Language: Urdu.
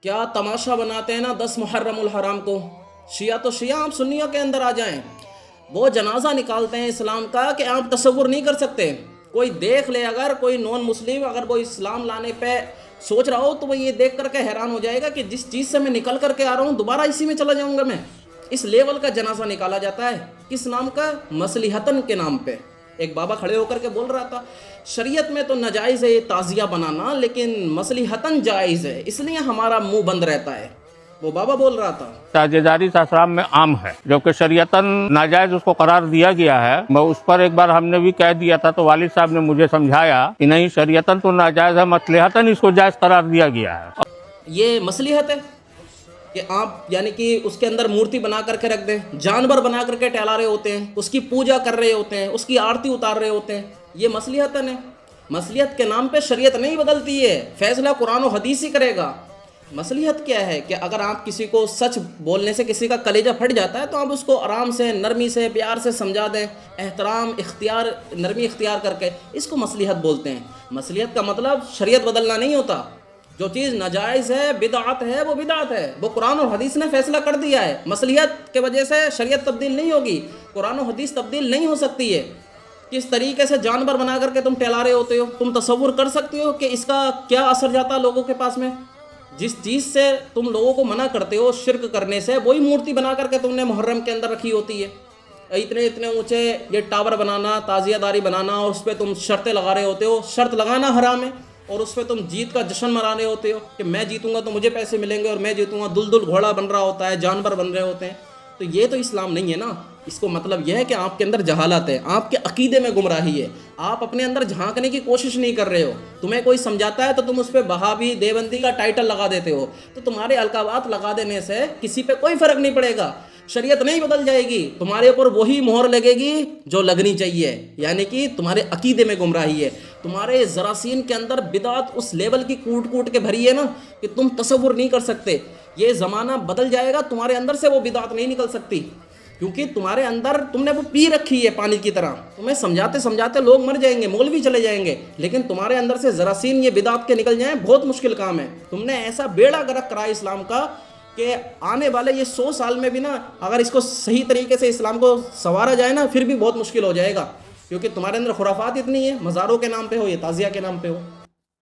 کیا تماشا بناتے ہیں نا 10 محرم الحرام کو. شیعہ تو شیعہ، آپ سنیوں کے اندر آ جائیں. وہ جنازہ نکالتے ہیں اسلام کا کہ آپ تصور نہیں کر سکتے. کوئی دیکھ لے، اگر کوئی نون مسلم اگر وہ اسلام لانے پہ سوچ رہا ہو تو وہ یہ دیکھ کر کے حیران ہو جائے گا کہ جس چیز سے میں نکل کر کے آ رہا ہوں دوبارہ اسی میں چلا جاؤں گا میں. اس لیول کا جنازہ نکالا جاتا ہے. کس نام کا؟ مصلحتن کے نام پہ. ایک بابا کھڑے ہو کر کے بول رہا تھا شریعت میں تو ناجائز ہے یہ تعزیہ بنانا، لیکن مصلحتن جائز ہے، اس لیے ہمارا منہ بند رہتا ہے. وہ بابا بول رہا تھا. تعزیہ داری اسلام میں عام ہے، جو کہ شریعتاً ناجائز اس کو قرار دیا گیا ہے. میں اس پر ایک بار ہم نے بھی کہہ دیا تھا تو والد صاحب نے مجھے سمجھایا کہ نہیں، شریعتاً تو ناجائز ہے، مصلحتاً اس کو جائز قرار دیا گیا ہے. یہ مصلحت ہے کہ آپ یعنی کہ اس کے اندر مورتی بنا کر کے رکھ دیں، جانور بنا کر کے ٹہلا رہے ہوتے ہیں، اس کی پوجا کر رہے ہوتے ہیں، اس کی آرتی اتار رہے ہوتے ہیں. یہ مصلحتاً ہے. مصلحت کے نام پہ شریعت نہیں بدلتی ہے، فیصلہ قرآن و حدیث ہی کرے گا. مصلحت کیا ہے کہ اگر آپ کسی کو سچ بولنے سے کسی کا کلیجہ پھٹ جاتا ہے تو آپ اس کو آرام سے، نرمی سے، پیار سے سمجھا دیں، احترام اختیار، نرمی اختیار کر کے. اس کو مصلحت بولتے ہیں. مصلحت کا مطلب شریعت بدلنا نہیں ہوتا. جو چیز ناجائز ہے، بدعت ہے، وہ بدعت ہے. وہ قرآن اور حدیث نے فیصلہ کر دیا ہے. مصلحت کے وجہ سے شریعت تبدیل نہیں ہوگی، قرآن و حدیث تبدیل نہیں ہو سکتی ہے. کس طریقے سے جانور بنا کر کے تم ٹہلا رہے ہوتے ہو، تم تصور کر سکتے ہو کہ اس کا کیا اثر جاتا ہے لوگوں کے پاس میں؟ جس چیز سے تم لوگوں کو منع کرتے ہو شرک کرنے سے، وہی مورتی بنا کر کے تم نے محرم کے اندر رکھی ہوتی ہے. اتنے اتنے اونچے یہ ٹاور بنانا، تعزیہ داری بنانا، اور اس پہ تم شرطیں لگا رہے ہوتے ہو. شرط لگانا حرام ہے، اور اس پہ تم جیت کا جشن منا رہے ہوتے ہو کہ میں جیتوں گا تو مجھے پیسے ملیں گے، اور میں جیتوں گا. دل دل گھوڑا بن رہا ہوتا ہے، جانور بن رہے ہوتے ہیں. تو یہ تو اسلام نہیں ہے نا. اس کو مطلب یہ ہے کہ آپ کے اندر جہالت ہے، آپ کے عقیدے میں گمراہی ہے، آپ اپنے اندر جھانکنے کی کوشش نہیں کر رہے ہو. تمہیں کوئی سمجھاتا ہے تو تم اس پہ بہابی، دیوبندی کا ٹائٹل لگا دیتے ہو. تو تمہارے القابات لگا دینے سے کسی پہ کوئی فرق نہیں پڑے گا. شریعت نہیں بدل جائے گی، تمہارے اوپر وہی مہر لگے گی جو لگنی چاہیے، یعنی کہ تمہارے عقیدے میں گمراہی ہے. تمہارے ذراسین کے اندر بدعت اس لیول کی کوٹ کوٹ کے بھری ہے نا کہ تم تصور نہیں کر سکتے. یہ زمانہ بدل جائے گا، تمہارے اندر سے وہ بدعت نہیں نکل سکتی، کیونکہ تمہارے اندر تم نے وہ پی رکھی ہے پانی کی طرح. تمہیں سمجھاتے سمجھاتے لوگ مر جائیں گے، مولوی چلے جائیں گے، لیکن تمہارے اندر سے ذراسین یہ بدعت کے نکل جائیں بہت مشکل کام ہے. تم نے ایسا بیڑا گرک کرا اسلام کا کہ آنے والے یہ 100 سال میں بھی نا، اگر اس کو صحیح طریقے سے اسلام کو سنوارا جائے نا، پھر بھی بہت مشکل ہو جائے گا، کیونکہ تمہارے اندر خرافات اتنی ہیں. مزاروں کے نام پہ ہو، یہ تعزیہ کے نام پہ ہو.